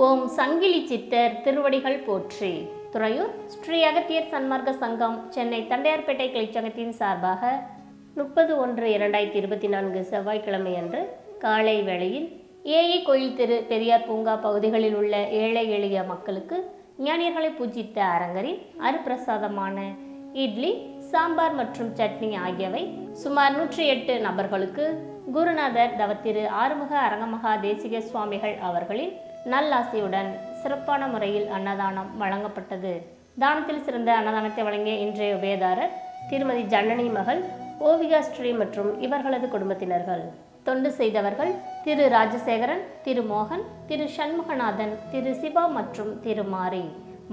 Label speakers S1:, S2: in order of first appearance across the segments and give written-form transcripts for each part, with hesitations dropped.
S1: ஓம் சங்கிலி சித்தர் திருவடிகள் போற்றி. துறையூர் ஸ்ரீ அகத்தியர் சன்மார்க்க சங்கம் சென்னை தண்டையார்பேட்டை கிளைச்சங்கத்தின் சார்பாக 30/1/2024 செவ்வாய்க்கிழமை அன்று காலை வேளையில் ஏஐ கோயில் தெரு, பெரியார் பூங்கா பகுதிகளில் உள்ள ஏழை எளிய மக்களுக்கு ஞானியர்களை பூஜித்த அரங்கரின் அருப்பிரசாதமான இட்லி, சாம்பார் மற்றும் சட்னி ஆகியவை சுமார் 108 நபர்களுக்கு குருநாதர் தவத்திரு ஆறுமுக அரங்கமகா தேசிக சுவாமிகள் அவர்களின் நல்லாசியுடன் சிறப்பான முறையில் அன்னதானம் வழங்கப்பட்டது. தானத்தில் சிறந்த அன்னதானத்தை வழங்கிய இன்றைய உபயதாரர் திருமதி ஜனனி மகள் ஓவிகா ஸ்ரீ மற்றும் இவர்களது குடும்பத்தினர்கள். தொண்டு செய்தவர்கள் திரு ராஜசேகரன், திரு மோகன், திரு சண்முகநாதன், திரு சிவா மற்றும் திரு மாரி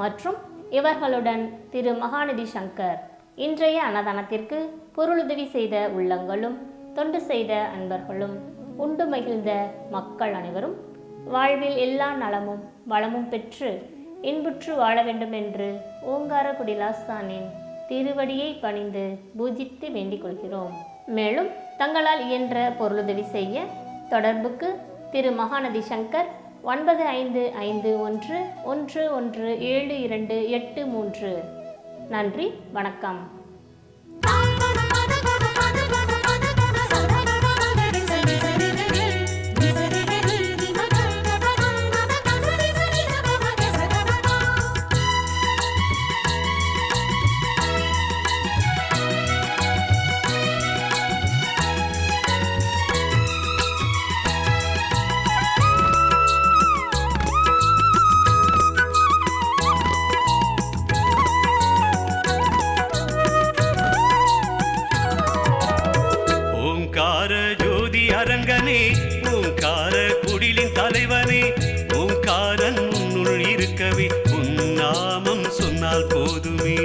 S1: மற்றும் இவர்களுடன் திரு மகாநிதி சங்கர். இன்றைய அன்னதானத்திற்கு பொருளுதவி செய்த உள்ளங்களும் தொண்டு செய்த அன்பர்களும் உண்டு மகிழ்ந்த மக்கள் அனைவரும் வாழ்வில் எல்லா நலமும் வளமும் பெற்று இன்புற்று வாழ வேண்டும் என்று ஓங்கார குடிலாசானின் திருவடியை பணிந்து பூஜித்து வேண்டிக் கொள்கிறோம். மேலும் தங்களால் இயன்ற பொருளுதவி செய்ய தொடர்புக்கு திரு மகாநதி சங்கர் 9551117283. நன்றி, வணக்கம்.
S2: ஓங்கார ஜோதி அரங்கனே, ஓங்கார குடிலின் தலைவனே, ஓங்காரன் உன்னுள் இருக்கவே உன் நாமம் சொன்னால் போதுமே.